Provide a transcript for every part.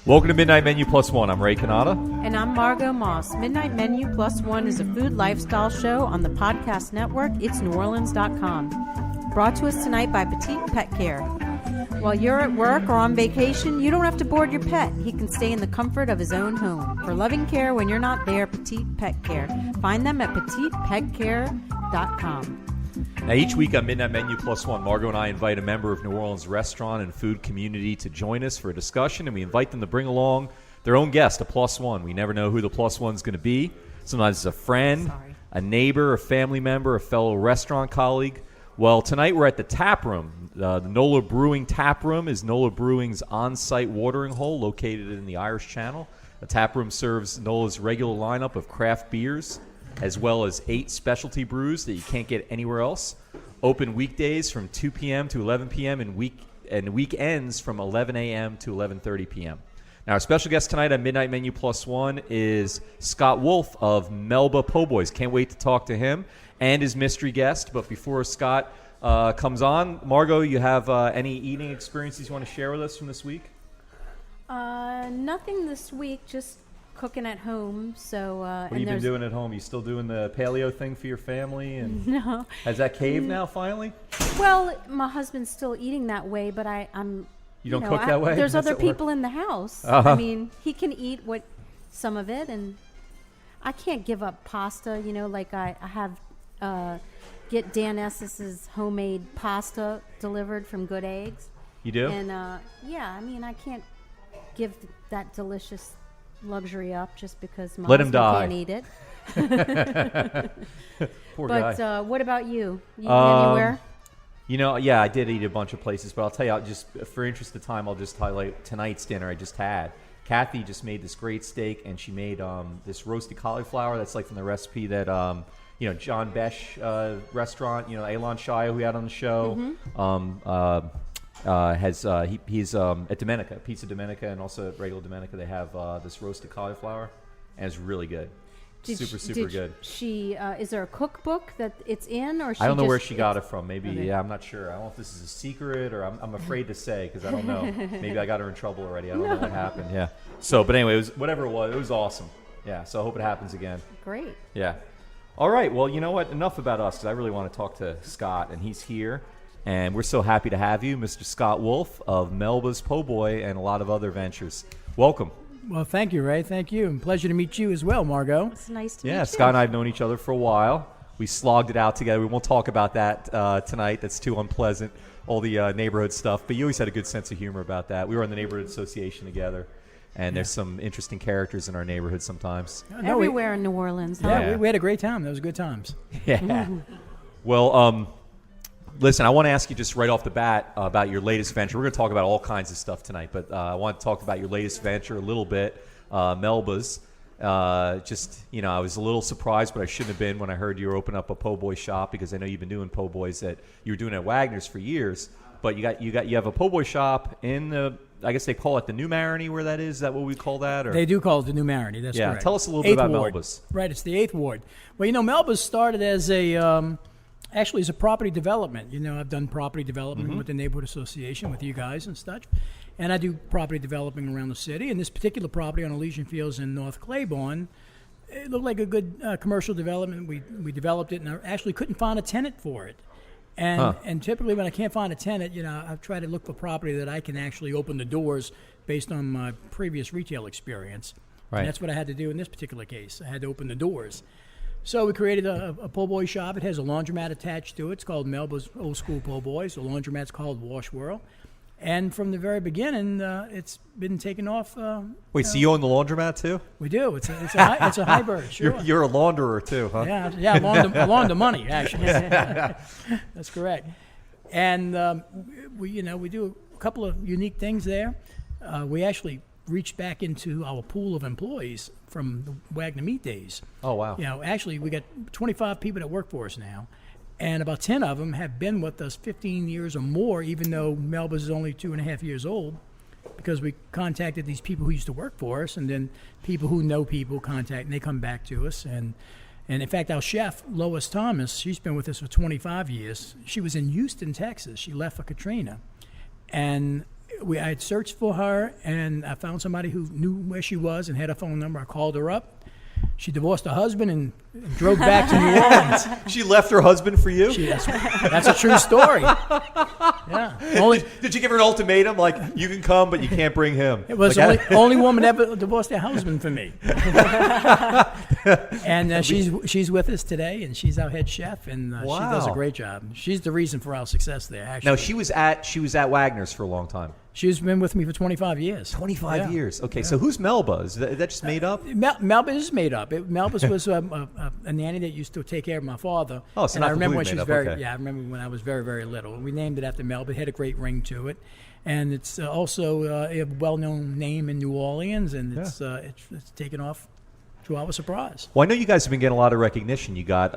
Welcome to Midnight Menu Plus One. I'm Ray Canada. And I'm Margot Moss. Midnight Menu Plus One is a food lifestyle show on the podcast network itsneworleans.com. Brought to us tonight by Petite Pet Care. While you're at work or on vacation, you don't have to board your pet. He can stay in the comfort of his own home. For loving care when you're not there, Petite Pet Care. Find them at petitepetcare.com. Now, each week on Midnight Menu Plus One, Margot and I invite a member of New Orleans restaurant and food community to join us for a discussion, and we invite them to bring along their own guest, a plus one. We never know who the plus one's going to be. Sometimes it's a friend, a neighbor, a family member, a fellow restaurant colleague. Well, tonight we're at the Tap Room. The NOLA Brewing Tap Room is NOLA Brewing's on-site watering hole located in the Irish Channel. The Tap Room serves NOLA's regular lineup of craft beers, as well as 8 specialty brews that you can't get anywhere else. Open weekdays from 2 p.m. to 11 p.m. and weekends from 11 a.m. to 11:30 p.m. Now, our special guest tonight on Midnight Menu Plus One is Scott Wolfe of Melba Poboys. Can't wait to talk to him and his mystery guest. But before Scott comes on, Margot, you have any eating experiences you want to share with us from this week? Nothing this week, just cooking at home. So what have you been doing at home? You still doing the paleo thing for your family? And no. Has that caved now finally? Well, my husband's still eating that way, but I'm. You don't cook that way? There's other people in the house. Uh-huh. I mean, he can eat some of it, and I can't give up pasta. You know, like I have get Dan Esses's homemade pasta delivered from Good Eggs. You do? And yeah, I mean, I can't give that delicious luxury up just because my husband can't eat it. Poor guy. But what about you? You eat anywhere? You know, yeah, I did eat a bunch of places, but I'll tell you, just for interest of time, I'll just highlight tonight's dinner I just had. Kathy just made this great steak, and she made this roasted cauliflower that's like from the recipe that John Besh restaurant, Elon Shia, who we had on the show, he's at Domenica, Pizza Domenica, and also at regular Domenica. They have this roasted cauliflower, and it's really good. Super good. She is there a cookbook that it's in, or I don't know where she got it from. Maybe Yeah, I'm not sure. I don't know if this is a secret, or I'm afraid to say because I don't know. Maybe I got her in trouble already. I don't know what happened. Yeah. So, but anyway, whatever it was awesome. Yeah. So I hope it happens again. Great. Yeah. All right. Well, you know what? Enough about us, because I really want to talk to Scott, and he's here. And we're so happy to have you, Mr. Scott Wolfe of Melba's Poboy and a lot of other ventures. Welcome. Well, thank you, Ray. Thank you. And pleasure to meet you as well, Margot. It's nice to meet you. Yeah, Scott and I have known each other for a while. We slogged it out together. We won't talk about that tonight. That's too unpleasant, all the neighborhood stuff. But you always had a good sense of humor about that. We were in the neighborhood association together. And there's some interesting characters in our neighborhood sometimes. Everywhere in New Orleans. Huh? Yeah, we had a great time. Those were good times. Yeah. Well, listen, I want to ask you just right off the bat about your latest venture. We're going to talk about all kinds of stuff tonight, but I want to talk about your latest venture a little bit, Melbas. I was a little surprised, but I shouldn't have been when I heard you were opening up a po' boy shop, because I know you've been doing po' boys that you were doing at Wagner's for years. But you have a po' boy shop in the, I guess they call it the New Marigny, where that is. Is that what we call that? Or? They do call it the New Marigny. That's correct. Yeah, tell us a little bit about Melbas. Right, it's the 8th Ward. Well, Melbas started as actually as a property development. I've done property development with the neighborhood association with you guys and such. And I do property developing around the city. And this particular property on Elysian Fields in North Claiborne, it looked like a good commercial development. We developed it, and I actually couldn't find a tenant for it. And typically when I can't find a tenant, I try to look for property that I can actually open the doors based on my previous retail experience. Right. And that's what I had to do in this particular case. I had to open the doors. So we created a po' boy shop. It has a laundromat attached to it. It's called Melba's Old School Po' Boys. The laundromat's called Wash World. And from the very beginning, it's been taken off. Wait, so you own the laundromat too? We do. It's a hybrid. Sure. You're a launderer too, huh? Yeah. I laund the money, actually. That's correct. And we do a couple of unique things there. We actually reached back into our pool of employees from the Wagner meat days. Oh wow! Actually, we got 25 people that work for us now. And about 10 of them have been with us 15 years or more, even though Melbas is only 2.5 years old, because we contacted these people who used to work for us, and then people who know people contact, and they come back to us. And in fact, our chef, Lois Thomas, she's been with us for 25 years. She was in Houston, Texas. She left for Katrina. And I had searched for her, and I found somebody who knew where she was and had her phone number. I called her up. She divorced her husband and drove back to New Orleans. She left her husband for you? That's a true story. Yeah. Did you give her an ultimatum like you can come but you can't bring him? It was like, the only woman ever divorced her husband for me. And she's with us today, and she's our head chef, and she does a great job. She's the reason for our success there. Actually, now she was at Wagner's for a long time. She's been with me for 25 years. 25 years. Okay, so who's Melba? Is that just made up? Melba is made up. Melba was a nanny that used to take care of my father. Oh, so and not I remember when completely she made was up. Okay. I remember when I was very, very little. We named it after Melba. It had a great ring to it, and it's also a well-known name in New Orleans, and it's taken off to our surprise. Well, I know you guys have been getting a lot of recognition. You got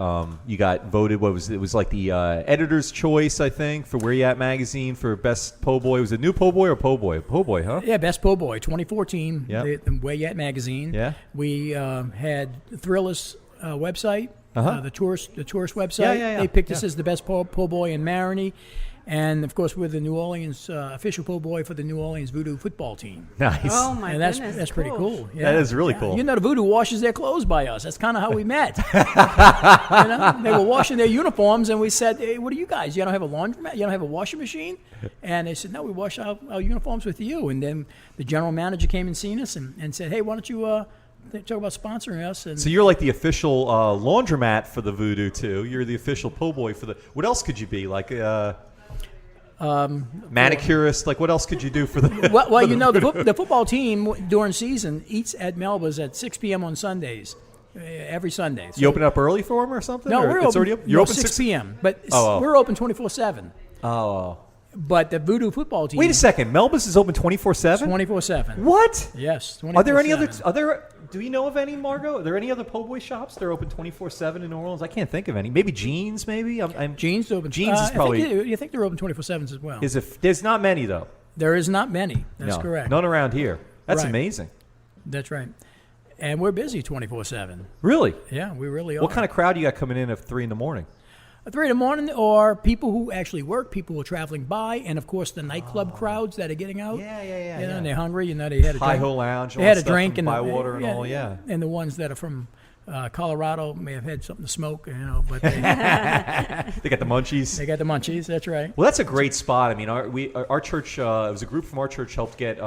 voted. It was like the editor's choice, I think, for Where You At magazine for best po' boy. Was it new po' boy or po' boy? Po' boy, huh? Yeah, best po' boy, 2014. Yeah. The Where You At magazine. Yeah. We had Thriller's website, the tourist website. Yeah. They picked us as the best po' boy in Marigny. And, of course, we're the New Orleans official po' boy for the New Orleans Voodoo football team. Nice. Oh, my And goodness. that's pretty cool. Yeah. That is really cool. You know, the Voodoo washes their clothes by us. That's kind of how we met. They were washing their uniforms, and we said, "Hey, what are you guys? You don't have a laundromat? You don't have a washing machine?" And they said, "No, we wash our uniforms with you." And then the general manager came and seen us and said, "Hey, why don't you talk about sponsoring us?" And So you're like the official laundromat for the Voodoo too. You're the official po' boy for the. What else could you be like? Manicurist. Like what else could you do for the? well, you know, the football team during season eats at Melba's at 6 p.m. on Sundays, every Sunday. So, You open up early for them or something? no, or we're it's open. already up? You're no, open 6 p.m. But Oh. we're open 24/7. Oh. But the Voodoo football team. Wait a second. Melbas is open 24/7. 24/7. What? Yes. 24/7. Are there any other? Do you know of any, Margot? Are there any other po' boy shops that are open 24/7 in New Orleans? I can't think of any. Maybe Jeans. Maybe. Jeans open. Jeans is probably. You think they're open 24/7s as well? There's not many though. There is not many. That's No, correct. None around here. That's Right. amazing. That's right. And we're busy 24/7. Really? Yeah, we really are. What kind of crowd you got coming in at 3 a.m? 3 a.m, or people who actually work, people who are traveling by, and of course the nightclub crowds that are getting out. Yeah. You know, and they're hungry. You know, they had a drink. Hi-Ho Lounge. They had a drink and Bywater and all. Yeah. And the ones that are from Colorado may have had something to smoke. You know, but they, They got the munchies. they got the munchies. That's right. Well, that's a great spot. I mean, our church. It was a group from our church helped get.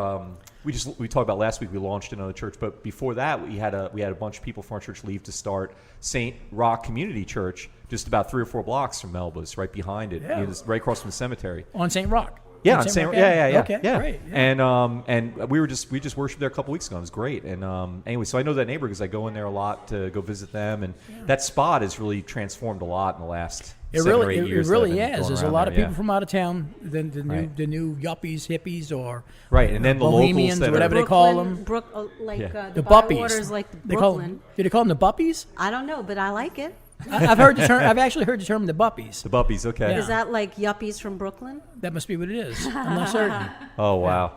We talked about last week. We launched another church, but before that, we had a bunch of people from our church leave to start St. Roch Community Church, just about 3 or 4 blocks from Melba's, right behind it, Yeah. It's right across from the cemetery. On St. Roch. Yeah, on St. Yeah. Okay, great. And we just worshipped there a couple weeks ago. It was great. And anyway, so I know that neighborhood because I go in there a lot to go visit them, and that spot has really transformed a lot in the last. It 7 or 8 really years that I've really been has. going There's a around lot there, of people yeah. from out of town. The Right. new yuppies, hippies, or Right, and then the Bohemians, locals that or whatever are, they call them. The The buppies. Bywaters, like They call Brooklyn. do they call them the buppies? I don't know, but I like it. I've heard the term. I've actually heard the term the buppies. the Buppies. Okay. Yeah. Is that like yuppies from Brooklyn? That must be what it is. I'm not certain. Oh wow.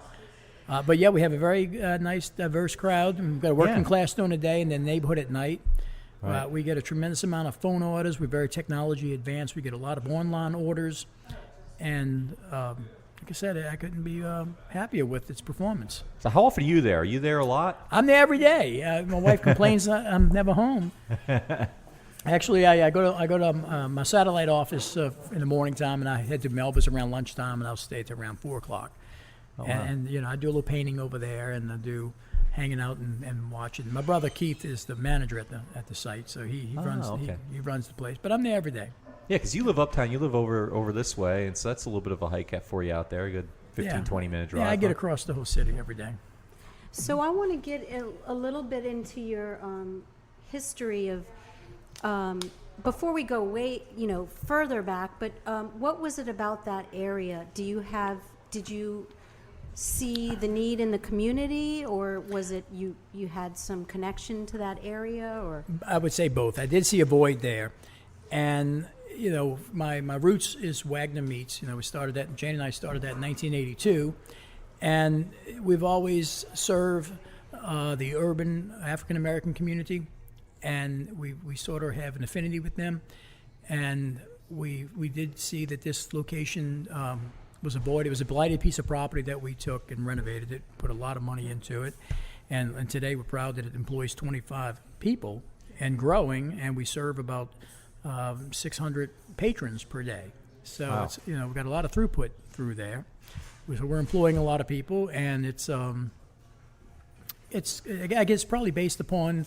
But yeah, we have a very nice, diverse crowd. We've got a working Yeah. class during the day and then neighborhood at night. Right. We get a tremendous amount of phone orders. We're very technology advanced. We get a lot of online orders. And like I said, I couldn't be happier with its performance. So how often are you there? Are you there a lot? I'm there every day. My wife complains I'm never home. Actually, I go to my satellite office in the morning time, and I head to Melbas around lunchtime, and I'll stay till around 4 o'clock. wow. And you know, I do a little painting over there, and I do hanging out and watching. My brother Keith is the manager at the site, so he runs okay. he runs the place. But I'm there every day. Yeah, because you live uptown. You live over this way, and so that's a little bit of a hike for you out there. A good 15, 20-minute drive. Yeah, I get huh? across the whole city every day. So I want to get a little bit into your history of before we go way further back. But what was it about that area? Did you see the need in the community, or was it you had some connection to that area? Or I would say both. I did see a void there, and you know, my roots is Wagner Meats. You know, Jane and I started that in 1982, and we've always served the urban African American community, and we sort of have an affinity with them, and we did see that this location was a void. It was a blighted piece of property that we took and renovated it, put a lot of money into it. And today we're proud that it employs 25 people and growing, and we serve about 600 patrons per day. So Wow. it's, we've got a lot of throughput through there. So we're employing a lot of people, and it's I guess probably based upon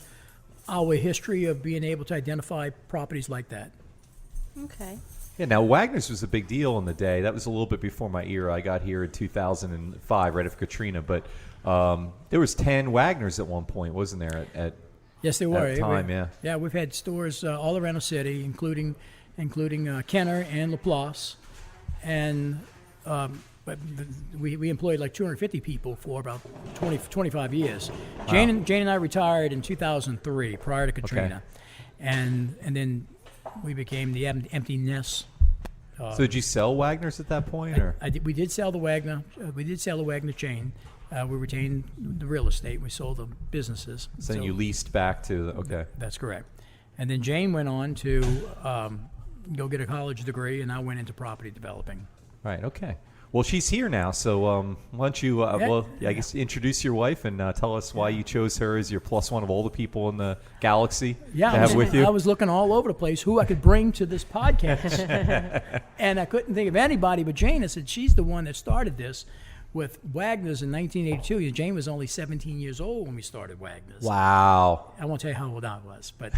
our history of being able to identify properties like that. Okay. Yeah, now Wagner's was a big deal in the day. That was a little bit before my era. I got here in 2005, right after Katrina. But there was 10 Wagners at one point, wasn't there? Yes, they were. At the time, yeah. Yeah, we've had stores all around the city, including Kenner and Laplace, and but we employed like 250 people for about 25 years. Wow. Jane and I retired in 2003, prior to Katrina, and then we became the Empty Nest. So did you sell Wagner's at that point, or? We did sell the Wagner. We did sell the Wagner chain. We retained the real estate. We sold the businesses. So then you leased back to okay. That's correct. And then Jane went on to go get a college degree, and I went into property developing. Right. Okay. Well, she's here now, so why don't you, I guess, introduce your wife and tell us why you chose her as your plus one of all the people in the galaxy to have with you. I was looking all over the place who I could bring to this podcast, and I couldn't think of anybody but Jane. I said, she's the one that started this with Wagner's in 1982. Jane was only 17 years old when we started Wagner's. Wow. I won't tell you how old I was, but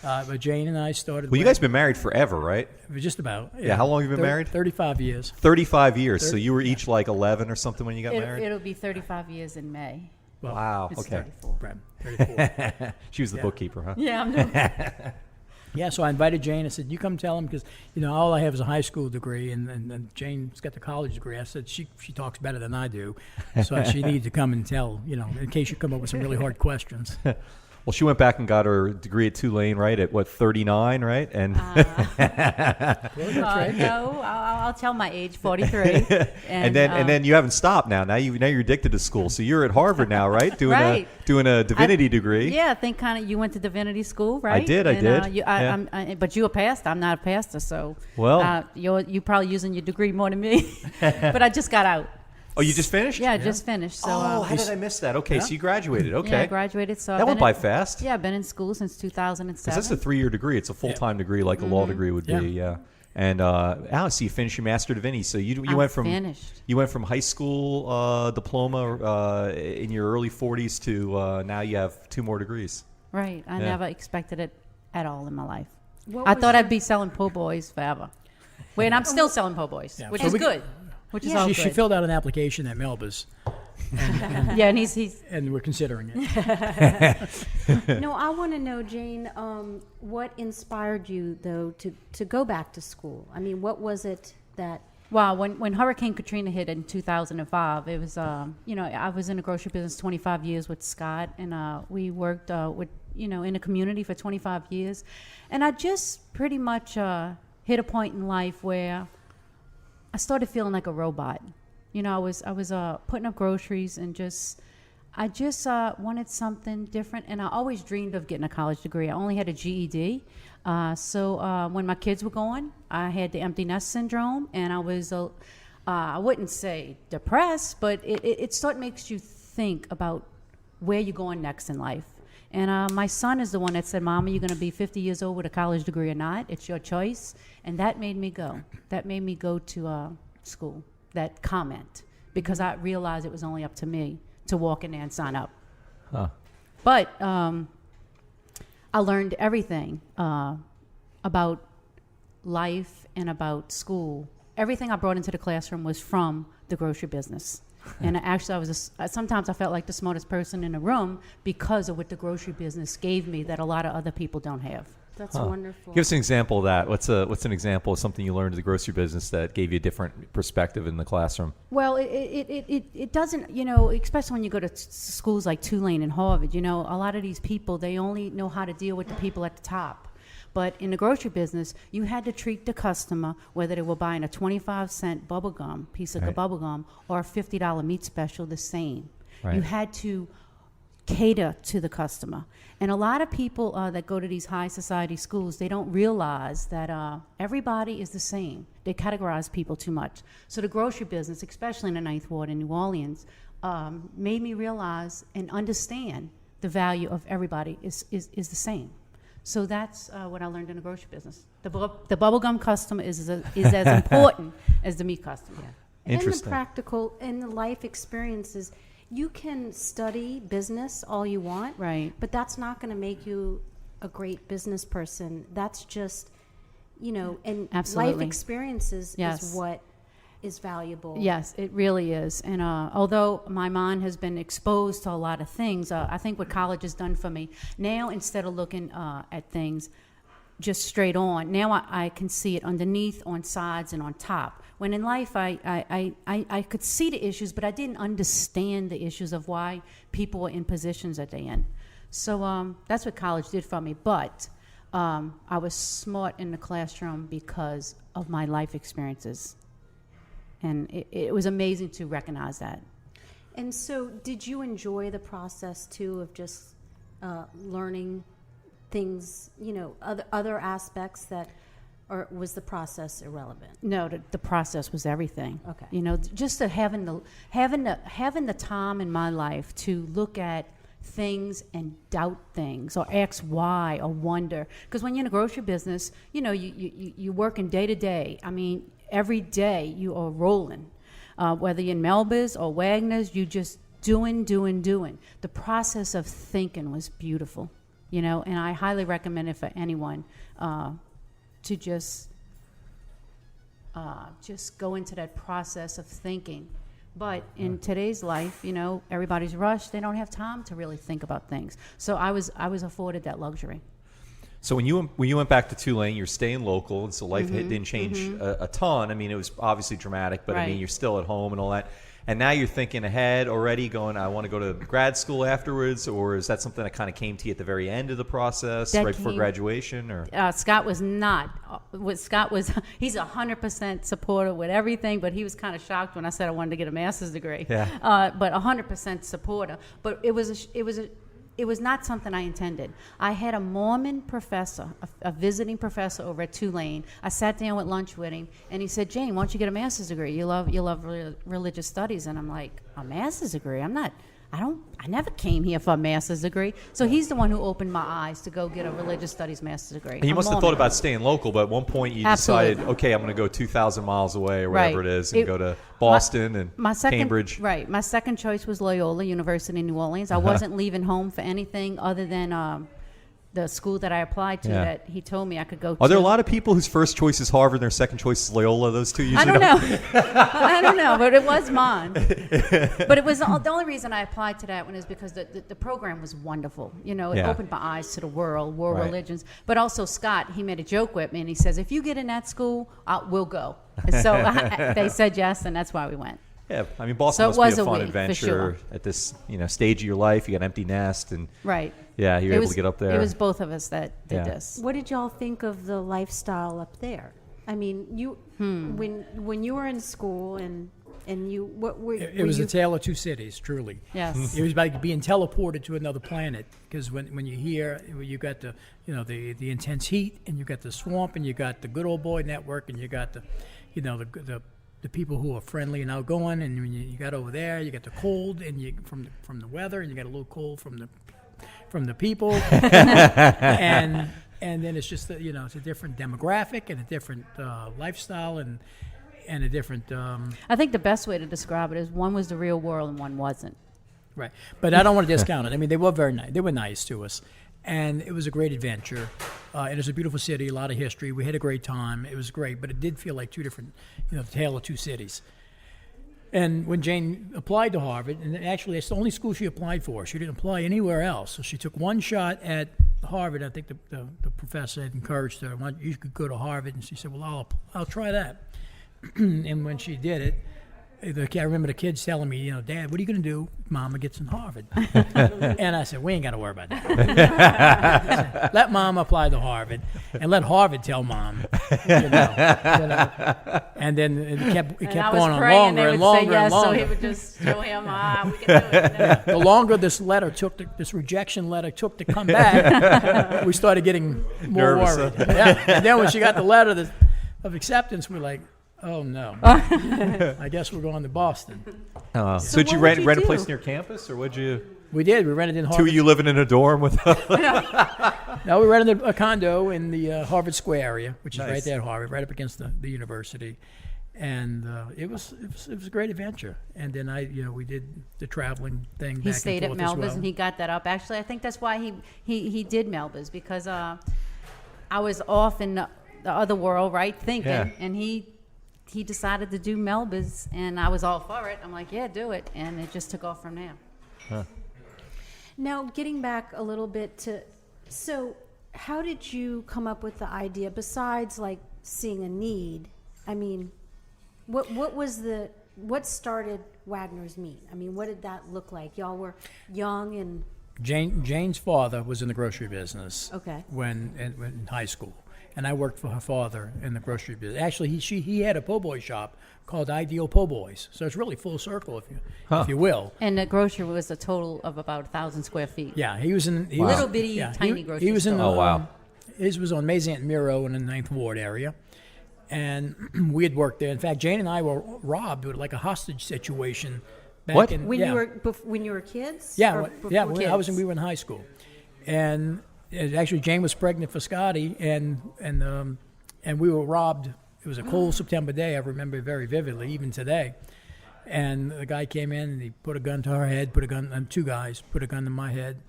but Jane and I started. Well, you guys have been married forever, right? Just about. Yeah, how long have you been married? 35 years. 35 years. So you were each like 11 or something when you got married? It'll be 35 years in May. Well, wow. It's Okay. 34. 34. She was the bookkeeper, huh? Yeah, I'm doing Yeah, so I invited Jane. I said, you come tell him, because, all I have is a high school degree, and Jane's got the college degree. I said, she talks better than I do, so she needed to come and tell, in case you come up with some really hard questions. Well, she went back and got her degree at Tulane, right? At 39, right? And no, I'll tell my age, 43. and then you haven't stopped now. Now you're addicted to school. So you're at Harvard now, right? Doing Right. doing a divinity degree. Yeah, I think kind of you went to divinity school, right? I did. But you a pastor. I'm not a pastor, so Well. you're probably using your degree more than me. But I just got out. Oh, you just finished? Yeah, I just finished. So, how did I miss that? Okay, so you graduated. Okay. Yeah, I graduated. So that went by fast. Yeah, I've been in school since 2007. Because that's a 3-year degree. It's a full-time degree like a law degree would be, yeah. And Alice, you finished your Master of Divinity. So you went from finished. You went from high school diploma in your early 40s to now you have 2 more degrees. Right. I never expected it at all in my life. What I was thought your- I'd be selling po' boys forever. Wait, and I'm still selling po' boys, which So is we- good. Which is all She good. filled out an application at Melbas, Yeah, and he's and we're considering it. No, I want to know, Jane, what inspired you, though, to go back to school? I mean, what was it that... well, when Hurricane Katrina hit in 2005, it was I was in the grocery business 25 years with Scott, and we worked with in the community for 25 years, and I just pretty much hit a point in life where I started feeling like a robot. I was putting up groceries and I just wanted something different, and I always dreamed of getting a college degree. I only had a GED. So when my kids were gone, I had the empty nest syndrome, and I was, I wouldn't say depressed, but it sort of makes you think about where you're going next in life. And my son is the one that said, Mama, you're going to be 50 years old with a college degree or not. It's your choice. And that made me go. That made me go to school, that comment, because I realized it was only up to me to walk in there and sign up. Huh. But I learned everything about life and about school. Everything I brought into the classroom was from the grocery business. And actually, sometimes I felt like the smartest person in the room because of what the grocery business gave me that a lot of other people don't have. That's wonderful. Give us an example of that. What's an example of something you learned in the grocery business that gave you a different perspective in the classroom? Well, it doesn't, especially when you go to schools like Tulane and Harvard, a lot of these people, they only know how to deal with the people at the top. But in the grocery business, you had to treat the customer, whether they were buying a 25-cent piece of Right. bubble gum, or a $50 meat special, the same. Right. You had to cater to the customer. And a lot of people that go to these high society schools, they don't realize that everybody is the same. They categorize people too much. So the grocery business, especially in the Ninth Ward in New Orleans, made me realize and understand the value of everybody is the same. So that's what I learned in the grocery business. The bubblegum customer is as important as the meat customer. Yeah. Interesting. And the practical and the life experiences. You can study business all you want, Right. but that's not going to make you a great business person. That's just, and Absolutely. life experiences Yes. is what is valuable. Yes, it really is. And although my mind has been exposed to a lot of things, I think what college has done for me, now instead of looking at things just straight on, now I can see it underneath, on sides, and on top. When in life I could see the issues, but I didn't understand the issues of why people were in positions that they're in. So that's what college did for me. But I was smart in the classroom because of my life experiences. And it was amazing to recognize that. And so did you enjoy the process, too, of just learning things, other aspects that, or was the process irrelevant? No, the process was everything. Okay. Just to having the time in my life to look at things and doubt things or ask why or wonder. Because when you're in a grocery business, you're working day to day. I mean, every day you are rolling. Whether you're in Melbas or Wagner's, you just doing. The process of thinking was beautiful, and I highly recommend it for anyone to just go into that process of thinking. But in today's life, everybody's rushed. They don't have time to really think about things. So I was afforded that luxury. So when you went back to Tulane, you're staying local, and so life didn't change a ton. I mean, it was obviously dramatic, but I mean, you're still at home and all that. And now you're thinking ahead already, going, I want to go to grad school afterwards, or is that something that kind of came to you at the very end of the process, right before graduation? Or Scott was not. He's 100% supportive with everything, but he was kind of shocked when I said I wanted to get a master's degree. Yeah. But 100% supportive. But it was not something I intended. I had a Mormon professor, a visiting professor over at Tulane. I sat down with lunch with him, and he said, "Jane, why don't you get a master's degree? You love religious studies." And I'm like, "A master's degree? I never came here for a master's degree." So he's the one who opened my eyes to go get a religious studies master's degree. And you must have thought about staying local, but at one point you decided, okay, I'm going to go 2,000 miles away or whatever it is, and go to Boston and Cambridge. Right. My second choice was Loyola University in New Orleans. I wasn't leaving home for anything other than the school that I applied to that he told me I could go to. Are there a lot of people whose first choice is Harvard and their second choice is Loyola? Those two usually I don't know. I don't know, but it was mine. But it was the only reason I applied to that one is because the program was wonderful. It opened my eyes to the world religions. But also Scott, he made a joke with me, and he says, if you get in that school, we'll go. And so they said yes, and that's why we went. Yeah, I mean, Boston must be a fun adventure at this stage of your life. You got an empty nest, and yeah, you're able to get up there. It was both of us that did this. What did y'all think of the lifestyle up there? I mean, you when you were in school and you it was a tale of two cities, truly. Yes, it was like being teleported to another planet, because when you hear, you got the the intense heat, and you got the swamp, and you got the good old boy network, and you got the people who are friendly and outgoing, and when you got over there, you got the cold, and you from the weather, and you got a little cold from the people, and then it's just it's a different demographic and a different lifestyle and a different. I think the best way to describe it is one was the real world and one wasn't. Right, but I don't want to discount it. I mean, they were very nice. They were nice to us, and it was a great adventure. It was a beautiful city, a lot of history. We had a great time. It was great, but it did feel like two different, the tale of two cities. And when Jane applied to Harvard, and actually it's the only school she applied for. She didn't apply anywhere else. So she took one shot at Harvard. I think the professor had encouraged her, you could go to Harvard. And she said, well, I'll try that. And when she did it, I remember the kids telling me, Dad, what are you going to do if Mama gets in Harvard? And I said, we ain't got to worry about that. I said, let Mom apply to Harvard, and let Harvard tell Mom. And then it kept going on longer and longer and longer. So he would just show him, we can do it. The longer this rejection letter took to come back, we started getting more Nervous, worried. Yeah. And then when she got the letter of acceptance, we're like, oh no! I guess we're going to Boston. So did you rent a place near campus, or would you? We did. We rented in Harvard. Two of you living in a dorm with? No, we rented a condo in the Harvard Square area, which is Nice. right there at Harvard, right up against the university, and it was a great adventure. And then we did the traveling thing. He back stayed and at forth as Melbas, well. and he got that up. Actually, I think that's why he did Melbas, because I was off in the other world, right, thinking, Yeah. and he decided to do Melbas, and I was all for it. I'm like, yeah, do it, and it just took off from there. Now, getting back a little bit so how did you come up with the idea, besides like seeing a need? I mean, what started Wagner's Meat? I mean, what did that look like? Y'all were young and... Jane's father was in the grocery business. Okay. When in high school, and I worked for her father in the grocery business. Actually, he had a Poboy shop called Ideal Poboys. So it's really full circle, if you will. And the grocery was a total of about 1,000 square feet. Yeah, he was in Little bitty, tiny grocery He was in store. the, Oh, wow. His was on Mazant Miro in the 9th Ward area, and we had worked there. In fact, Jane and I were robbed with like a hostage situation. Back What? in, When yeah. you were kids? Yeah, Or yeah. before We kids? were in high school, and actually Jane was pregnant for Scotty, and we were robbed. It was a cold September day. I remember it very vividly, even today. And the guy came in and he put a gun to our head. Two guys put a gun to my head,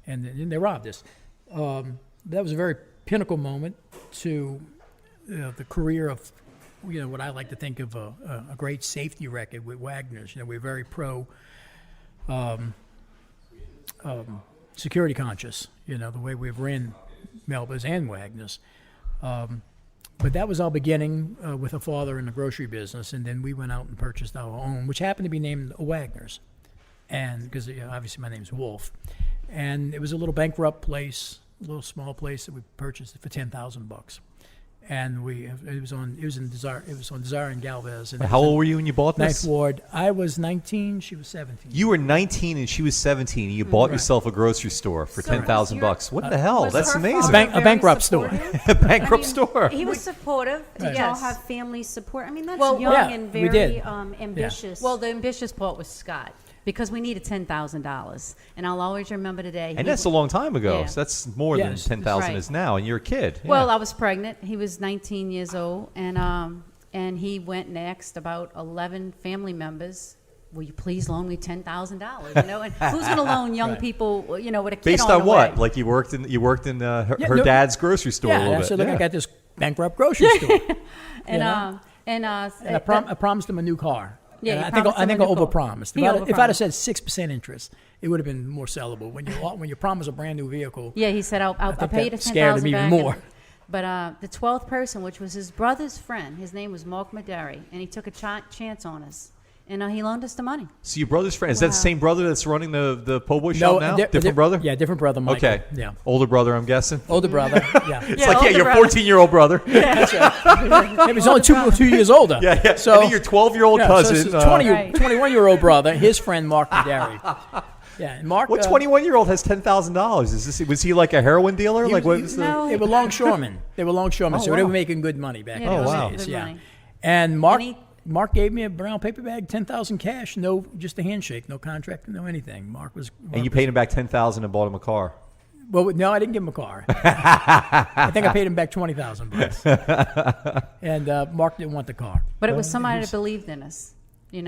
and then they robbed us. That was a very pinnacle moment to the career of, what I like to think of a great safety record with Wagner's. We're very pro security conscious, the way we've ran Melbas and Wagner's. But that was our beginning with a father in the grocery business, and then we went out and purchased our own, which happened to be named Wagner's, and because obviously my name's Wolfe, and it was a little bankrupt place, a little small place that we purchased it for $10,000. And it was on Desire and Galvez. And How old were you when you bought this? 9th Ward. I was 19. She was 17. You were 19 and she was 17. And you bought yourself a grocery store for So was $10,000. What the hell? Was That's her amazing. father A bankrupt store. supportive? A bankrupt store. He was supportive. Did Right. y'all Yes. have family support? I mean, that's Well, young yeah, and we very did. ambitious. Well, the ambitious part was Scott, because we needed $10,000, and I'll always remember today. And that's a long time ago. Yeah. So that's more than Yes. 10,000 Right. is now. And you're a kid. Yeah. Well, I was pregnant. He was 19 years old, and he went and asked about 11 family members, will you please loan me $10,000? And who's going to loan young Right. people, with a kid Based on on the what? way? Like you worked in her Yeah, no- dad's grocery store a Yeah, little I bit. said, look, I got this bankrupt grocery store. And know? and I promised him a new car. Yeah, And you I think promised I him think a I new car. overpromised. He If I'd have overpromised. said 6% interest, it would have been more sellable. When you promise a brand new vehicle, Yeah, he said, I'll think pay you the that scared him $10,000 even back. more. But the 12th person, which was his brother's friend, his name was Mark Maderi, and he took a chance on us. And he loaned us the money. So your brother's friend, is that the Wow. same brother that's running the Poboy shop now? di- Different brother? Yeah, different brother. Michael. Okay. Yeah, Older brother, I'm guessing. older brother. Yeah, It's Yeah, like, older your brother. 14-year-old brother. he was only 2 years older. Yeah. So and then your 12-year-old yeah, cousin. so 20, Right. 21-year-old brother, his friend Mark Maderi. Yeah, and Mark. what 21-year-old has $10,000? Was he like a heroin dealer? He Like was- what was he- the? No. They were longshoremen. Oh, So they wow. were making good money back Yeah, in Oh, those wow. days. good Yeah. money. And Mark And he- Mark gave me a brown paper bag, 10,000 cash, just a handshake, no contract, no anything. Mark And you paid him back $10,000 and bought him a car. Well, no, I didn't give him a car. I think I paid him back $20,000. And Mark didn't want the car. But it was somebody that believed in us, and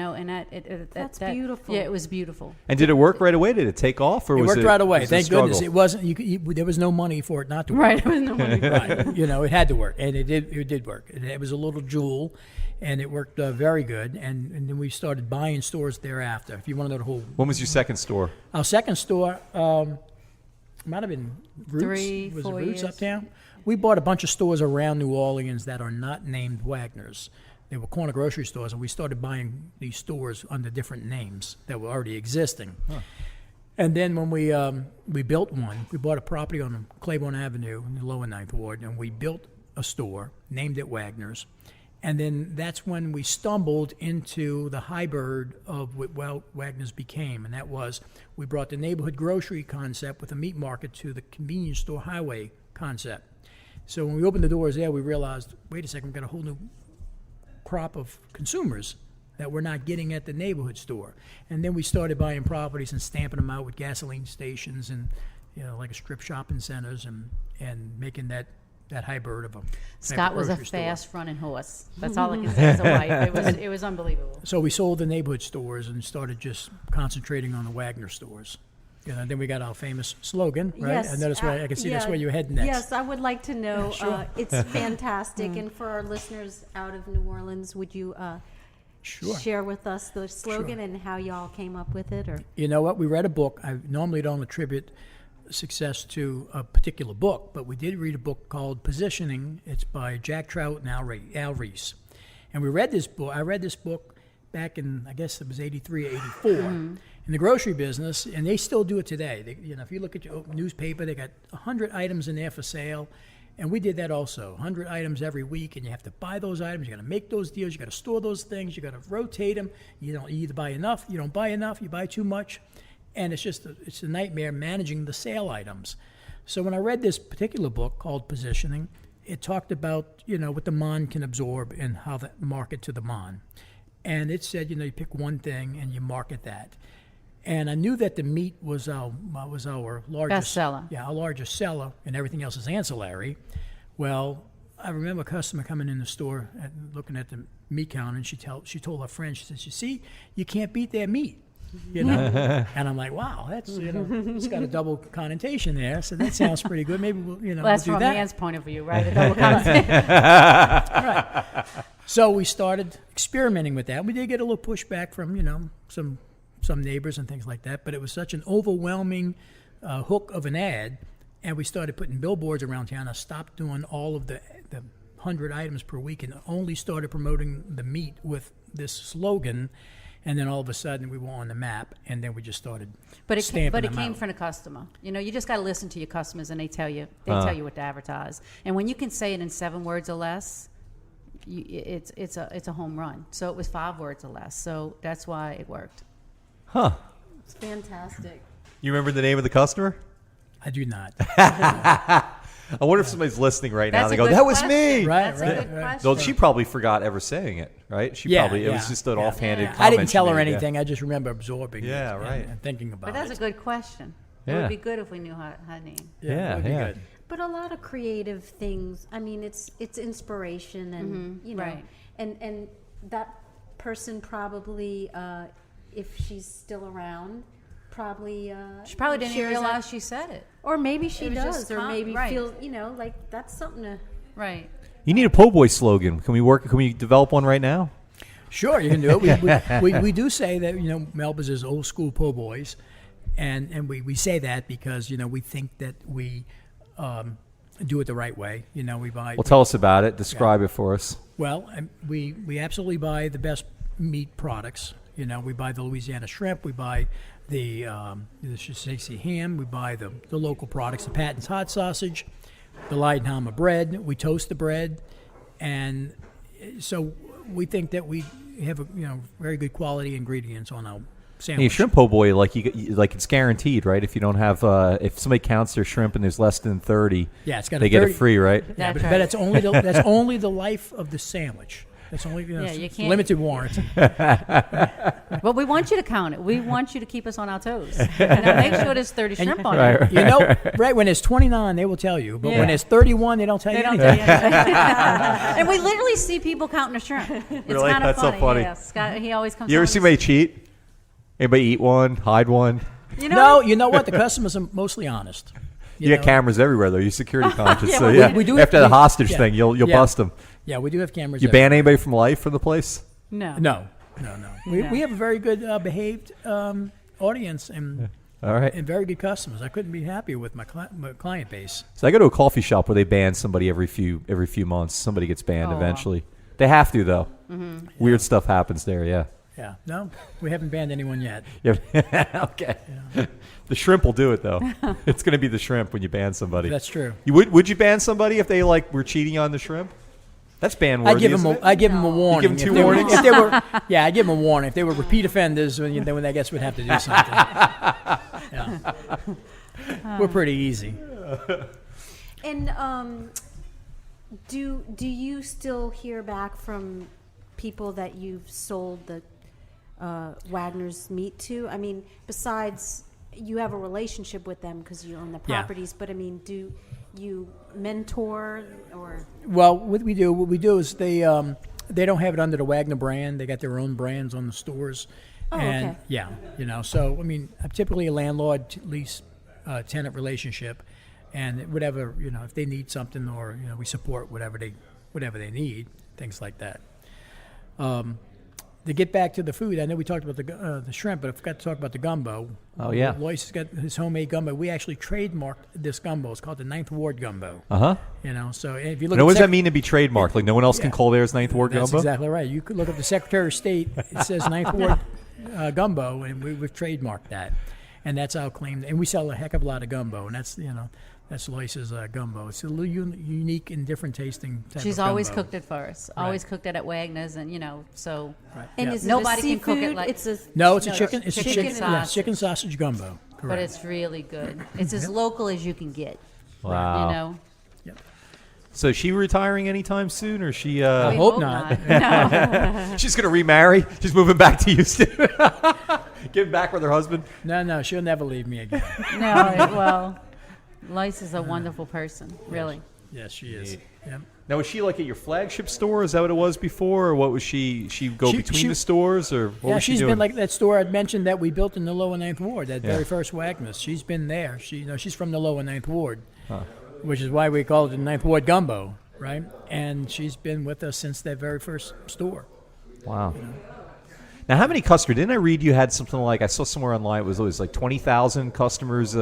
That's beautiful. Yeah, it was beautiful. And did it work right away? Did it take off, or It was worked right away. was it a Thank goodness. struggle? It wasn't. There was no money for it not to work. Right, it was no money. Right. It had to work, and it did work. It was a little jewel, and it worked very good. And then we started buying stores thereafter. If you want to know the whole, When was your second store? our second store might have been Roots. 3, was 4 it Roots years. Uptown? We bought a bunch of stores around New Orleans that are not named Wagner's. They were corner grocery stores, and we started buying these stores under different names that were already existing. Huh. And then when we built one, we bought a property on Claiborne Avenue in the lower Ninth Ward, and we built a store, named it Wagner's. And then that's when we stumbled into the hybrid of what Wagner's became, and that was we brought the neighborhood grocery concept with a meat market to the convenience store highway concept. So when we opened the doors there, we realized, wait a second, we've got a whole new crop of consumers that we're not getting at the neighborhood store. And then we started buying properties and stamping them out with gasoline stations and, like a strip shopping centers and making that hybrid of a Scott was a fast running horse. That's all I can say as a wife. It was unbelievable. So we sold the neighborhood stores and started just concentrating on the Wagner stores. And then we got our famous slogan, right? Yes, and that's why I can see that's where you're heading next. Yes, I would like to know. Sure. It's fantastic. And for our listeners out of New Orleans, would you share with us the slogan and how y'all came up with it? Or you know what? We read a book. I normally don't attribute success to a particular book, but we did read a book called Positioning. It's by Jack Trout and Al Reese. And we read this book. I read this book back in, I guess it was 83 or 84, in the grocery business, and they still do it today. If you look at your newspaper, they got 100 items in there for sale, and we did that also, 100 items every week, and you have to buy those items, you got to make those deals, you got to store those things, you got to rotate them. You either buy enough, you don't buy enough, you buy too much, and it's a nightmare managing the sale items. So when I read this particular book called Positioning, it talked about, what the mon can absorb and how to market to the mon. And it said, you pick one thing and you market that. And I knew that the meat was our largest bestseller. Yeah, our largest seller, and everything else is ancillary. Well, I remember a customer coming in the store and looking at the meat counter, and she told her friend, she says, "You see, you can't beat their meat." And I'm like, wow, that's it's got a double connotation there, so that sounds pretty good. Maybe we'll that's we'll do from that. a man's point of view, right? A double connotation. Right. So we started experimenting with that. We did get a little pushback from some neighbors and things like that, but it was such an overwhelming hook of an ad, and we started putting billboards around town. I stopped doing all of the 100 items per week and only started promoting the meat with this slogan. And then all of a sudden we were on the map, and then we just started stamping them came out. from the customer. You just got to listen to your customers, and they tell you what to advertise. And when you can say it in 7 words or less, it's a home run. So it was 5 words or less. So that's why it worked. Huh. it's fantastic. You remember the name of the customer? I do not. I wonder if somebody's listening right now. That's They a go, good "That was question. me." Right, That's right, a good right. question. Though she probably forgot ever saying it, right? It was just an offhanded comment. I didn't tell she her made, yeah. anything. I just remember absorbing it right. and thinking about But that's it. a good question. It Yeah. would be good if we knew her name. It would be good. But a lot of creative things. I mean, it's inspiration, and right. and that person probably, if she's still around, probably She probably didn't shares realize that. she said it. Or maybe she It was does, just or maybe right. feel like that's something to. Right. You need a Poboy slogan. Can we develop one right now? Sure, you can do it. We do say that Melbas is old school po' boys, and we say that because we think that we do it the right way. We buy. Well, tell us about it. Describe it for us. Well, we absolutely buy the best meat products. We buy the Louisiana shrimp. We buy the Shiseishi ham. We buy the local products, the Patton's hot sausage, the Leidenheimer bread. We toast the bread, and so we think that we have very good quality ingredients on our sandwich. Hey, shrimp po' boy, like it's guaranteed, right? If you don't have, if somebody counts their shrimp and there's less than 30, it's got they get it free, right? Yeah, That's but right. that's only the life of the sandwich. That's only you it's can't- limited warranty. But we want you to count it. We want you to keep us on our toes. Make sure there's 30 shrimp on it. Right when there's 29, they will tell you, but Yeah. when there's 31, they don't tell They you don't anything. tell you anything. And we literally see people counting the shrimp. It's Really? kind of That's so funny. Yeah, Scott, he always comes. You ever home see and anybody cheat? Anybody eat one, hide one? No, you know what? The customers are mostly honest. You got cameras everywhere, though. You're security conscious, Yeah, so well, yeah. we do After have- the hostage yeah. thing, you'll Yeah. bust them. Yeah, we do have cameras. You ban anybody from life from the place? No. No. We have a very good behaved audience and All right. very good customers. I couldn't be happier with my client base. So I go to a coffee shop where they ban somebody every few months. Somebody gets banned Oh, wow. eventually. They have to, though. Weird stuff happens there. Yeah. Yeah. No, we haven't banned anyone yet. Yeah. Okay. Yeah. The shrimp will do it though. It's going to be the shrimp when you ban somebody. That's true. You would you ban somebody if they were cheating on the shrimp? That's ban worthy. I give them a warning. You give them 2 warnings. If they were, yeah, I give them a warning. If they were repeat offenders, then I guess we'd have to do something. Yeah. We're pretty easy. And do you still hear back from people that you've sold the Wagner's meat to? I mean, besides you have a relationship with them because you own the properties, but I mean, do you mentor or? Well, what we do is they don't have it under the Wagner brand. They got their own brands on the stores. Oh, and okay. yeah, so I mean, I'm typically a landlord lease tenant relationship, and whatever, if they need something, or we support whatever they need, things like that. To get back to the food, I know we talked about the shrimp, but I forgot to talk about the gumbo. Oh, yeah. Lois has got his homemade gumbo. We actually trademarked this gumbo. It's called the Ninth Ward Gumbo. So if you look, what does that mean to be trademarked? Like no one else can call theirs Ninth Ward That's Gumbo? Exactly right. You could look up the Secretary of State. It says Ninth Ward Gumbo, and we've trademarked that, and that's our claim. And we sell a heck of a lot of gumbo, and that's Lois's gumbo. It's a little unique and different tasting type She's of gumbo. always cooked it for us. Always cooked it at Wagner's, and so. Right. And Yeah. is it Nobody a can cook it seafood? like- It's a No, it's a chicken. It's chicken a chicken. Yeah, sausage. chicken sausage gumbo. Correct. But it's really good. It's as local as you can get. Wow. Yep. So is she retiring anytime soon, or she? I hope not. No. She's going to remarry. She's moving back to Houston. Getting back with her husband. No, she'll never leave me again. Well, Lice is a wonderful person, really. Yes, she is. Yep. Now, was she like at your flagship store? Is that what it was before, or what was she? She go between the stores, or what was she she's doing? been like that store I'd mentioned that we built in the Lower Ninth Ward, that very first Wagner's. She's been there. She's from the Lower Ninth Ward, which is why we call it the Ninth Ward Gumbo, right? And she's been with us since that very first store. Wow. Now, how many customers? Didn't I read you had something like, I saw somewhere online, it was always like 20,000 customers?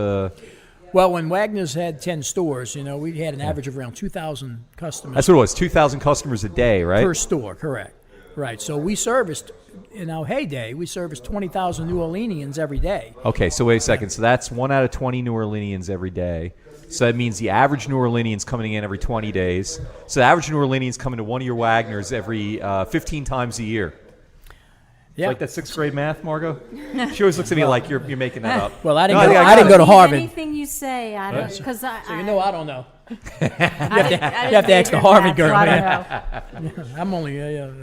Well, when Wagner's had 10 stores, we had an average of around 2,000 customers. That's what it was, 2,000 customers a day, right? Per store, correct. Right. So we serviced, in our heyday, 20,000 New Orleanians every day. Okay, so wait a second. So that's 1 out of 20 New Orleanians every day. So that means the average New Orleanian's coming in every 20 days. So the average New Orleanian's coming to one of your Wagners every 15 times a year. Yeah. Like that 6th grade math, Margot? She always looks at me like you're making that up. Well, I No, didn't think go to Harvard. Anything you say, I don't, because So I don't know. you You have to ask the Harvard girl, man. I'm only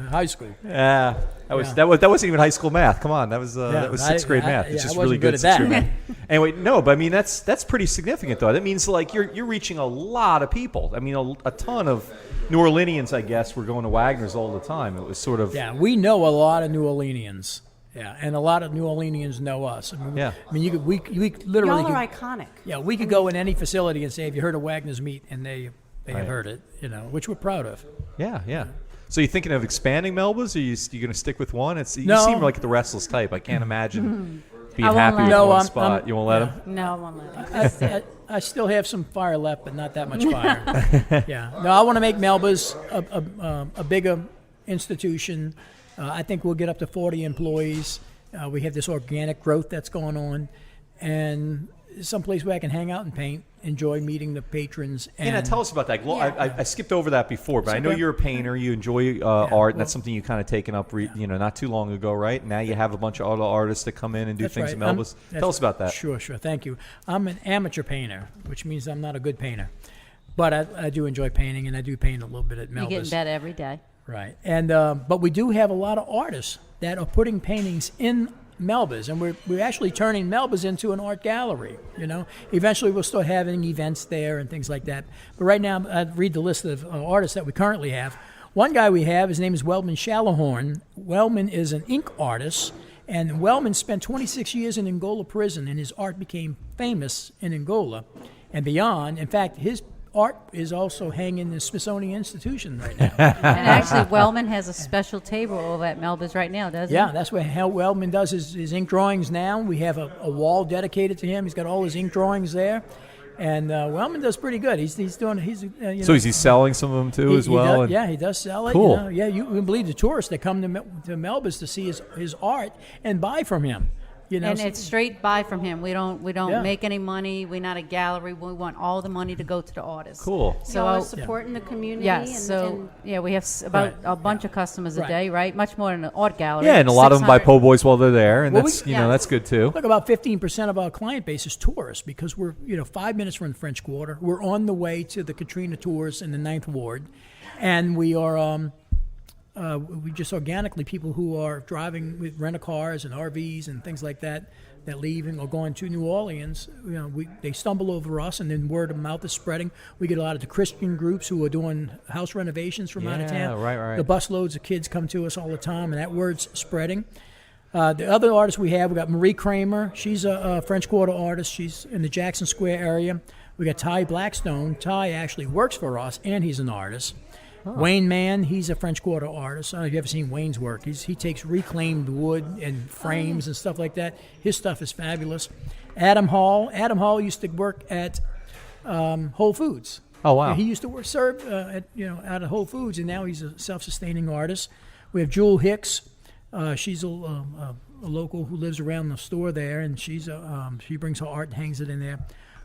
high school. That wasn't even high school math. Come on, that was 6th grade math. It's just really good at that. 6th grade math. Anyway, no, but I mean that's pretty significant though. That means like you're reaching a lot of people. I mean a ton of New Orleanians, I guess, were going to Wagner's all the time. It was sort of we know a lot of New Orleanians. Yeah, and a lot of New Orleanians know us. I mean, we literally. Y'all are iconic. Yeah, we could go in any facility and say, "Have you heard of Wagner's meat?" And they have heard it. Which we're proud of. Yeah. So you thinking of expanding Melbas, or you going to stick with one? You No. seem like the restless type. I can't imagine being I won't happy let with him. one spot. You won't let him? No, I won't let it. I still have some fire left, but not that much fire. Yeah. No, I want to make Melbas a bigger institution. I think we'll get up to 40 employees. We have this organic growth that's going on, and someplace where I can hang out and paint, enjoy meeting the patrons. And Tell us about that. I skipped over that before, but I know okay. you're a painter. You enjoy art, and that's something you kind of taken up, not too long ago, right? Now you have a bunch of other artists that come in and do That's things right. at Melbas. Tell us about that. Sure. Thank you. I'm an amateur painter, which means I'm not a good painter, but I do enjoy painting, and I do paint a little bit at Melbas. You're getting better every day. Right, and but we do have a lot of artists that are putting paintings in Melbas, and we're actually turning Melbas into an art gallery. Eventually we'll start having events there and things like that. But right now, I read the list of artists that we currently have. One guy we have, his name is Wellman Shallowhorn. Wellman is an ink artist, and Wellman spent 26 years in Angola prison, and his art became famous in Angola and beyond. In fact, his art is also hanging in the Smithsonian Institution right now. And actually, Wellman has a special table over at Melbas right now, doesn't Yeah, he? that's where Hal Wellman does his ink drawings now. We have a wall dedicated to him. He's got all his ink drawings there. And Wellman does pretty good. He's doing So is he selling some of them too as well? He does sell it. Cool. You wouldn't believe the tourists that come to Melbas to see his art and buy from him. And it's straight buy from him. We don't Yeah. make any money. We're not a gallery. We want all the money to go to the artists. Cool. So y'all are supporting the community. Yes. We have about a bunch of customers a day, right? Much more than an art gallery. Yeah, and a lot of them buy 600. Poboys while they're there, and Well, that's that's good too. Look, about 15% of our client base is tourists because we're 5 minutes from the French Quarter. We're on the way to the Katrina tours in the 9th Ward, and we are we just organically people who are driving with rent-a-cars and RVs and things like that leaving or going to New Orleans. They stumble over us, and then word of mouth is spreading. We get a lot of the Christian groups who are doing house renovations from out of town. Right. The busloads of kids come to us all the time, and that word's spreading. The other artists we got Marie Kramer. She's a French Quarter artist. She's in the Jackson Square area. We got Ty Blackstone. Ty actually works for us, and he's an artist. Wayne Mann, he's a French Quarter artist. I don't know if you've ever seen Wayne's work. He takes reclaimed wood and frames and stuff like that. His stuff is fabulous. Adam Hall used to work at Whole Foods. Oh, wow. Yeah, he used to serve out of Whole Foods, and now he's a self-sustaining artist. We have Jewel Hicks. She's a local who lives around the store there, and she brings her art and hangs it in there.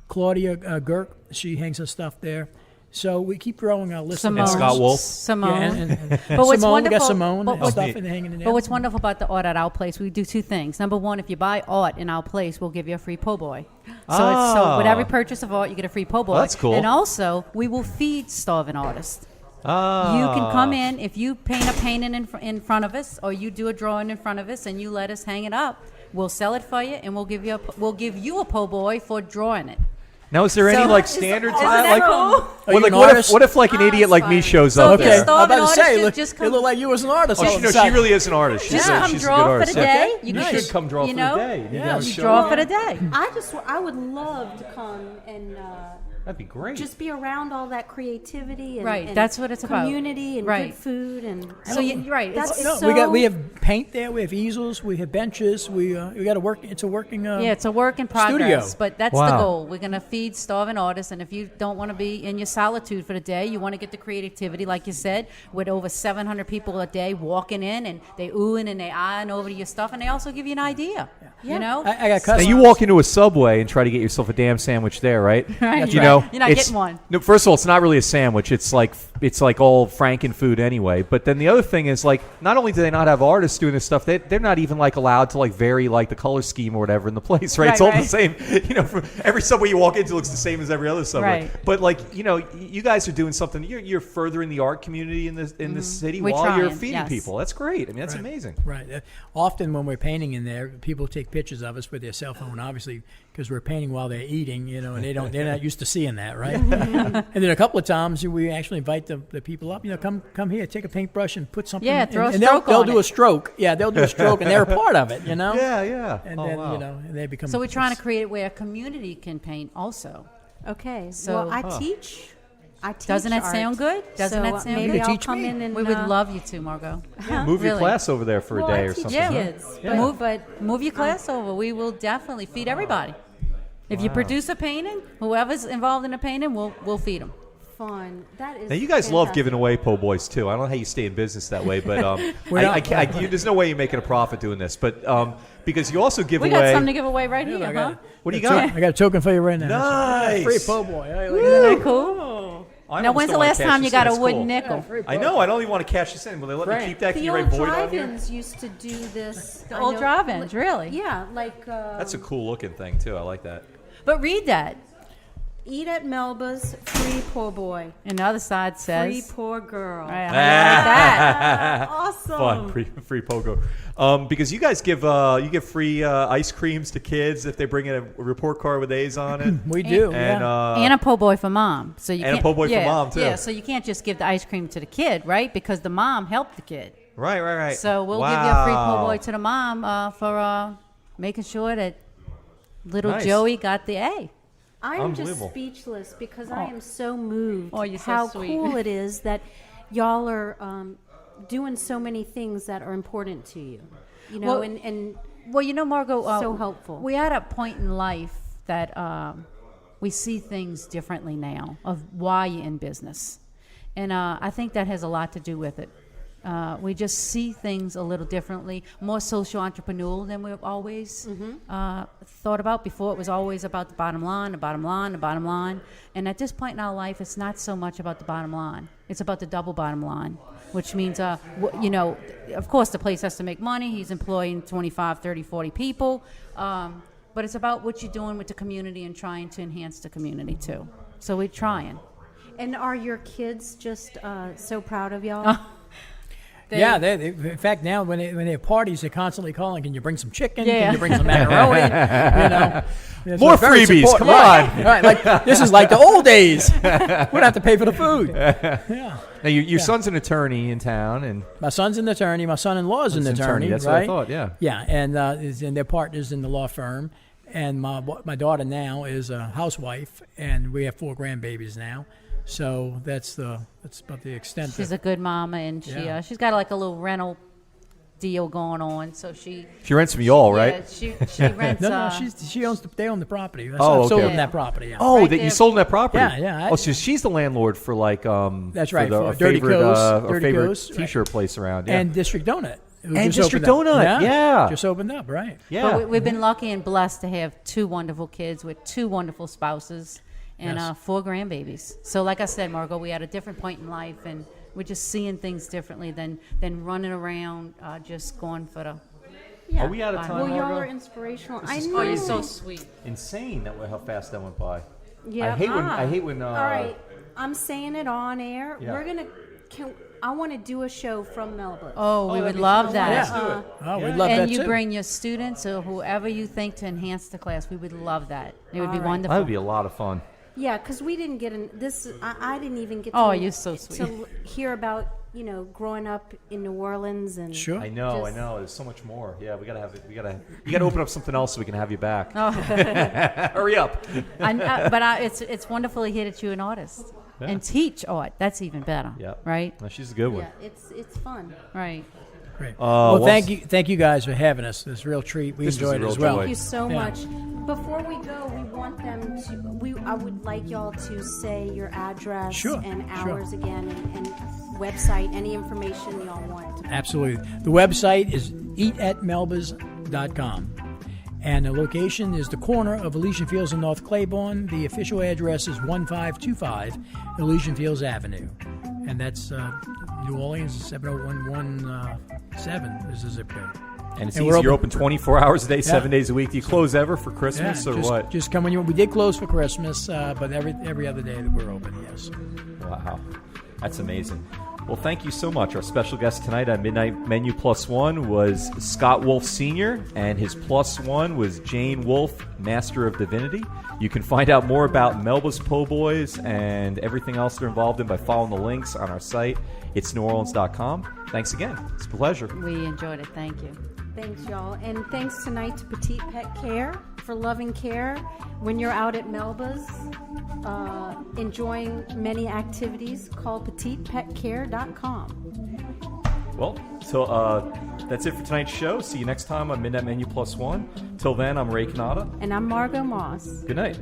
Claudia Girk, she hangs her stuff there. So we keep growing our list. And Scott Wolf. Simone. But what's Simone, wonderful, we got Simone but and what's- stuff hanging in there. But what's wonderful about the art at our place, we do two things. Number one, if you buy art in our place, we'll give you a free po' boy. So with every purchase of art, you get a free po' boy. That's cool. And also, we will feed starving artists. Ah. You can come in if you paint a painting in front of us, or you do a drawing in front of us, and you let us hang it up. We'll sell it for you, and we'll give you a po' boy for drawing it. Now, is there any standard to that? What if like an idiot like me shows So up if there? you're starving I'm about to artist, say, just it come. looked like you was an artist. Oh, she really is an artist. She's Just a come good draw for artist. the day. You Nice. should come draw for the day. Yes. Draw for the day. I would love to come and That'd be great. just be around all that creativity and, Right, and that's what it's about. community and Right. good food and So you're right. That's No, so we have paint there. We have easels. We have benches. We got to work. It's a working. it's a work in progress, studio. but that's Wow. the goal. We're going to feed starving artists, and if you don't want to be in your solitude for the day, you want to get the creativity, like you said, with over 700 people a day walking in, and they oohing and they eyeing over to your stuff, and they also give you an idea. You know, I got Now customers. you walk into a Subway and try to get yourself a damn sandwich there, right? Right. You know, You're not it's- getting one. No, first of all, it's not really a sandwich. It's like all Franken food anyway. But then the other thing is like, not only do they not have artists doing this stuff, they're not even like allowed to like vary like the color scheme or whatever in the place, right? It's all the same. From every Subway you walk into looks the same as every other Subway. Right. But like you guys are doing something. You're furthering the art community in this city We're while you're trying, feeding yes. people. That's great. I mean, that's amazing. Right. Often when we're painting in there, people take pictures of us with their cell phone, obviously, because we're painting while they're eating, and they're not used to seeing that, right? And then a couple of times we actually invite the people up, come here, take a paintbrush and put something. Yeah, throw a and stroke they'll on do it. a stroke. Yeah, they'll do a stroke, and they're a part of it, Yeah. And Oh, then wow. and they become. So we're trying to create it where a community can paint also. okay. So- well, I teach. Doesn't that art. sound good? Doesn't So that sound maybe good? I'll Teach come me. in and We would love you to, Margot. Move your Really. class over there for a day I or teach something. kids, Yeah. but Move your class over. We will definitely feed everybody. If you produce a painting, whoever's involved in the painting, we'll feed them. fun. That is. Now you guys love fantastic. giving away po' boys too. I don't know how you stay in business that way, but We're not- there's no way you're making a profit doing this. But because you also give We away. got something to give away right here, I huh? got- What do you got? I got a token for you right now. Nice. Free po' boy. Hey, look at Isn't that. that cool? I Now, almost when's don't the wanna last cash time you this got in. a It's wooden cool. nickel? Free po' I know. I don't even want to cash this in. Will they let me Right. keep that? Can The you old write void on here? drive-ins used to do this. The I old know- drive-ins, really? Yeah, like. That's a cool looking thing too. I like that. But read that. Eat at Melba's, free poor boy, And the other side says. free poor girl. All right, how do you like that? Awesome. Fun, free pogo. Because you guys give free ice creams to kids if they bring in a report card with A's on it. We do. And yeah. And a po' boy for mom. So you And a can't, po' boy for yeah, mom, too. Yeah, so you can't just give the ice cream to the kid, right? Because the mom helped the kid. Right. So we'll give you a free po' boy to the mom for making sure that little Nice. Joey got the A. I am just Unbelievable. speechless because I am so moved Oh, you're so how sweet. cool it is that y'all are doing so many things that are important to you. You know, Well, and Well, you know, Margot, So helpful. We're at a point in life that we see things differently now of why you're in business. And I think that has a lot to do with it. We just see things a little differently, more social entrepreneurial than we've always thought about. Before it was always about the bottom line, the bottom line, the bottom line. And at this point in our life, it's not so much about the bottom line. It's about the double bottom line, which means, you know, of course the place has to make money. He's employing 25, 30, 40 people. But it's about what you're doing with the community and trying to enhance the community too. So we're trying. And are your kids just so proud of y'all? They, in fact, now when they have parties, they're constantly calling, can you bring some chicken? Yeah. Can you bring some macaroni? You know, More freebies, come on. Right, like, this is like the old days. We don't have to pay for the food. Yeah. Now, your son's an attorney in town, and My son's an attorney. My son-in-law is an attorney. That's right? what I thought, yeah. Yeah, and they're partners in the law firm. And my daughter now is a housewife, and we have 4 grandbabies now. So that's about the extent. She's a good mama, and she's got like a little rental deal going on. So she rents from y'all, right? Yeah, she rents. No, she owns. They own the property. Oh, I've sold okay. them that property. Yeah. Oh, Right that you there. sold that property? Yeah. Oh, so she's the landlord for like That's right, our for Dirty favorite, Coast, our Dirty favorite Coast, T-shirt place around. Yeah. And District Donut. who And just District opened up. Donut, yeah. Just opened up, right? yeah. But we've been lucky and blessed to have 2 wonderful kids with 2 wonderful spouses and Yes. 4 grandbabies. So like I said, Margot, we at a different point in life, and we're just seeing things differently than running around just going for the... Yeah. Are we out of time, Well, y'all Margo? are inspirational. This I is know. Oh, you're so sweet. Insane how fast that went by. Yeah. I hate when. All right, I'm saying it on air. Yeah. We're gonna. I want to do a show from Melba. Oh, we that'd would be love fun. that. Let's do it. Oh, we'd love that And you too. bring your students or whoever you think to enhance the class. We would love that. It would be All right. wonderful. That would be a lot of fun. Yeah, because we didn't get in this. I didn't even get. Oh, to, you're so sweet. To hear about growing up in New Orleans and. Sure. I know. Just- There's so much more. Yeah, we gotta have it. You gotta open up something else so we can have you back. Oh. Hurry up. It's wonderful to hear that you're an artist Yeah. and teach art. That's even better. Yep. Right. No, she's a good one. Yeah, it's fun. Right. Great. well, thank you guys for having us. It's a real treat. We This was enjoyed a it real as well. joy. Thank you so Yeah. much. Before we go, we want them to. I would like y'all to say your address Sure, and sure. hours again, and website, any information y'all want. Absolutely. The website is eatatmelbas.com. And the location is the corner of Elysian Fields and North Claiborne. The official address is 1525 Elysian Fields Avenue. And that's New Orleans, 70117 is the zip code. And it's And easy. we're You're open 24 hours a day, 7 Yeah. days a week. Do you close ever for Christmas or just, what? Just come when you. We did close for Christmas, but every other day that we're open, yes. Wow. That's amazing. Well, thank you so much. Our special guest tonight on Midnight Menu Plus One was Scott Wolfe Sr., and his Plus One was Jane Wolfe, Master of Divinity. You can find out more about Melbas Poboys and everything else they're involved in by following the links on our site. It's neworleans.com. Thanks again. It's a pleasure. We enjoyed it. Thank you. Thanks, y'all. And thanks tonight to Petite Pet Care for loving care when you're out at Melba's, enjoying many activities. Call petitepetcare.com. Well, so that's it for tonight's show. See you next time on Midnight Menu Plus One. Till then, I'm Ray Canada. And I'm Margot Moss. Good night.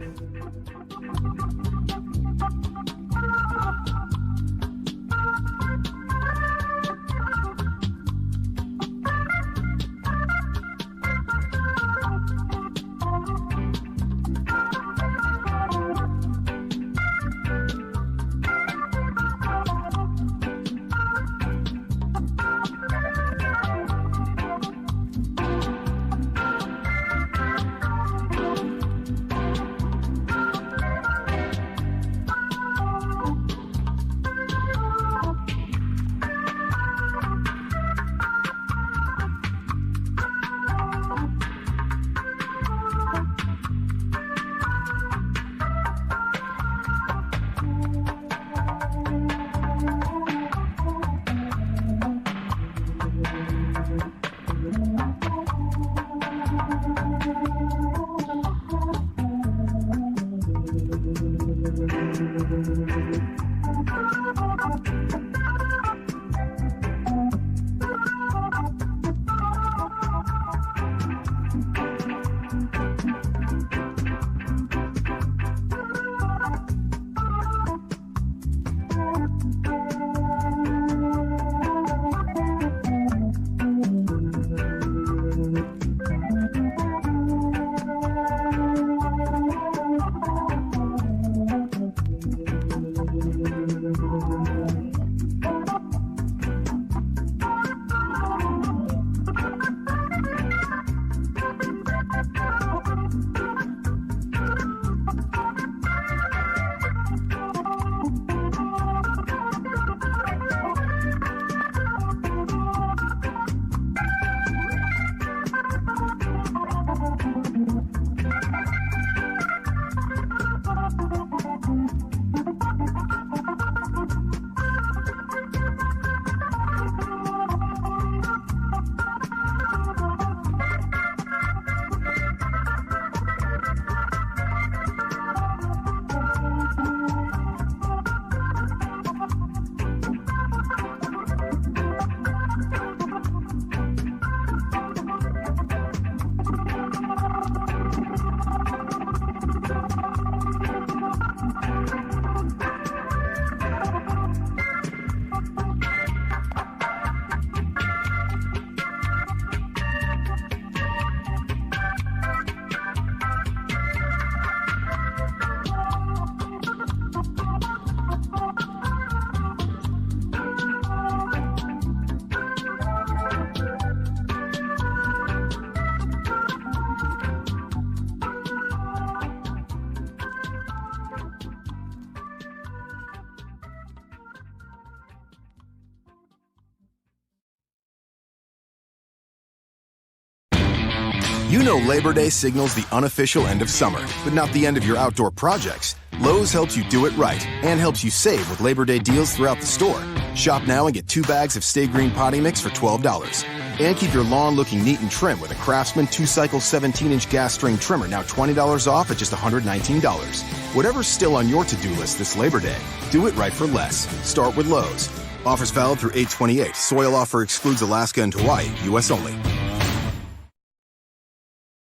You know Labor Day signals the unofficial end of summer, but not the end of your outdoor projects. Lowe's helps you do it right and helps you save with Labor Day deals throughout the store. Shop now and get 2 bags of Stay Green Potty Mix for $12. And keep your lawn looking neat and trim with a Craftsman 2-cycle 17-inch gas string trimmer, now $20 off at just $119. Whatever's still on your to-do list this Labor Day, do it right for less. Start with Lowe's. Offers valid through 8/28. Soil offer excludes Alaska and Hawaii, U.S. only.